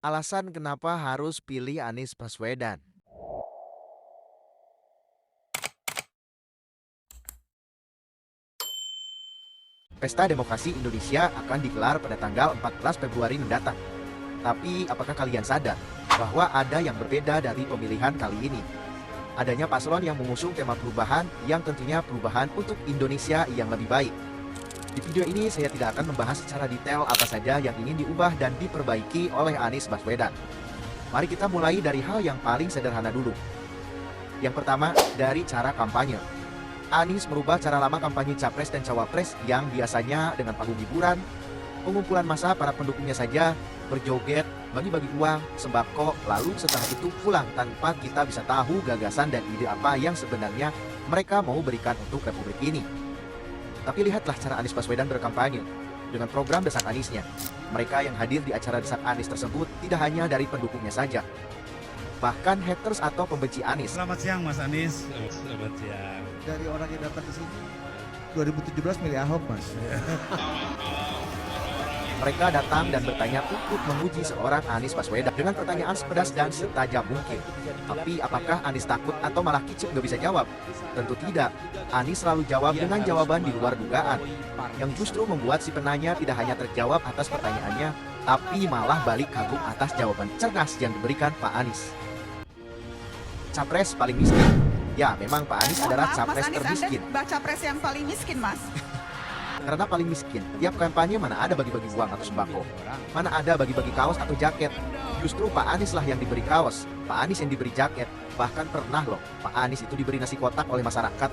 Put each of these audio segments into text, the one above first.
Alasan kenapa harus pilih Anies Baswedan? Pesta Demokrasi Indonesia akan digelar pada tanggal 14 Februari mendatang. Tapi apakah kalian sadar bahwa ada yang berbeda dari pemilihan kali ini? Adanya paslon yang mengusung tema perubahan yang tentunya perubahan untuk Indonesia yang lebih baik. Di video ini saya tidak akan membahas secara detail apa saja yang ingin diubah dan diperbaiki oleh Anies Baswedan. Mari kita mulai dari hal yang paling sederhana dulu. Yang pertama, dari cara kampanye. Anies merubah cara lama kampanye Capres dan Cawapres yang biasanya dengan panggung hiburan, pengumpulan massa para pendukungnya saja, berjoget, bagi-bagi uang, sembako, lalu setelah itu pulang tanpa kita bisa tahu gagasan dan ide apa yang sebenarnya mereka mau berikan untuk Republik ini. Tapi lihatlah cara Anies Baswedan berkampanye. Dengan program Desak Aniesnya, mereka yang hadir di acara Desak Anies tersebut tidak hanya dari pendukungnya saja, bahkan haters atau pembenci Anies. Selamat siang Mas Anies. Selamat siang. Dari orang yang datang ke sini 2017 milih Ahok, Mas. Mereka datang dan bertanya untuk menguji seorang Anies Baswedan dengan pertanyaan sepedas dan setajam mungkin. Tapi apakah Anies takut atau malah kicip gak bisa jawab? Tentu tidak. Anies selalu jawab dengan jawaban di luar dugaan, yang justru membuat si penanya tidak hanya terjawab atas pertanyaannya, tapi malah balik kagum atas jawaban cerdas yang diberikan Pak Anies. Capres paling miskin. Ya, memang Pak Anies adalah capres termiskin. Anda capres yang paling miskin, Mas. Karena paling miskin, tiap kampanye mana ada bagi-bagi uang atau sembako, mana ada bagi-bagi kaos atau jaket. Justru Pak Anies lah yang diberi kaos, Pak Anies yang diberi jaket. Bahkan pernah loh, Pak Anies itu diberi nasi kotak oleh masyarakat.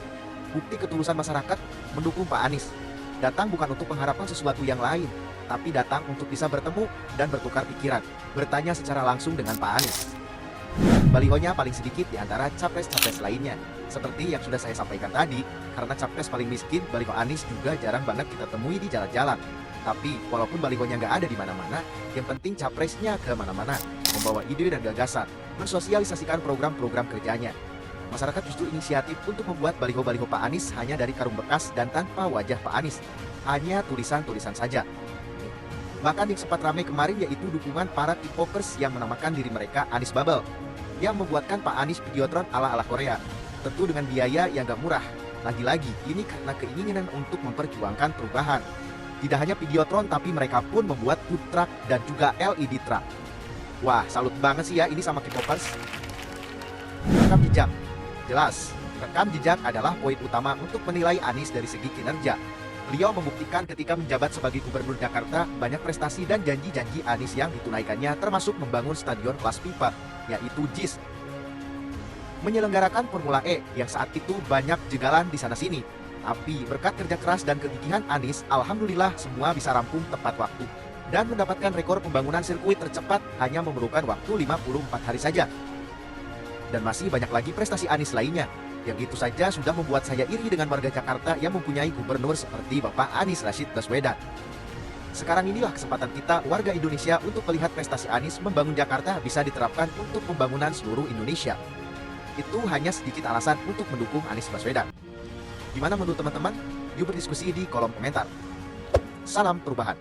Bukti ketulusan masyarakat mendukung Pak Anies. Datang bukan untuk mengharapkan sesuatu yang lain, tapi datang untuk bisa bertemu dan bertukar pikiran, bertanya secara langsung dengan Pak Anies. Balihonya paling sedikit di antara capres-capres lainnya. Seperti yang sudah saya sampaikan tadi, karena capres paling miskin, baliho Anies juga jarang banget kita temui di jalan-jalan. Tapi walaupun balihonya nggak ada di mana-mana, yang penting capresnya ke mana-mana, membawa ide dan gagasan, mensosialisasikan program-program kerjanya. Masyarakat justru inisiatif untuk membuat baliho-baliho Pak Anies hanya dari karung bekas dan tanpa wajah Pak Anies, hanya tulisan-tulisan saja. Bahkan yang sempat ramai kemarin yaitu dukungan para K-popers yang menamakan diri mereka Anies Bubble, yang membuatkan Pak Anies videotron ala-ala Korea, tentu dengan biaya yang gak murah. Lagi-lagi, ini karena keinginan untuk memperjuangkan perubahan. Tidak hanya videotron, tapi mereka pun membuat food truck dan juga LED truck. Wah, salut banget sih ya ini sama K-popers. Rekam jejak. Jelas, rekam jejak adalah poin utama untuk menilai Anies dari segi kinerja. Beliau membuktikan ketika menjabat sebagai Gubernur Jakarta, banyak prestasi dan janji-janji Anies yang ditunaikannya termasuk membangun stadion kelas FIFA, yaitu JIS. Menyelenggarakan Formula E yang saat itu banyak jegalan di sana-sini. Tapi berkat kerja keras dan kegigihan Anies, alhamdulillah semua bisa rampung tepat waktu. Dan mendapatkan rekor pembangunan sirkuit tercepat hanya memerlukan waktu 54 hari saja. Dan masih banyak lagi prestasi Anies lainnya. Yang itu saja sudah membuat saya iri dengan warga Jakarta yang mempunyai gubernur seperti Bapak Anies Rashid Baswedan. Sekarang inilah kesempatan kita warga Indonesia untuk melihat prestasi Anies membangun Jakarta bisa diterapkan untuk pembangunan seluruh Indonesia. Itu hanya sedikit alasan untuk mendukung Anies Baswedan. Gimana menurut teman-teman? Yuk berdiskusi di kolom komentar. Salam perubahan.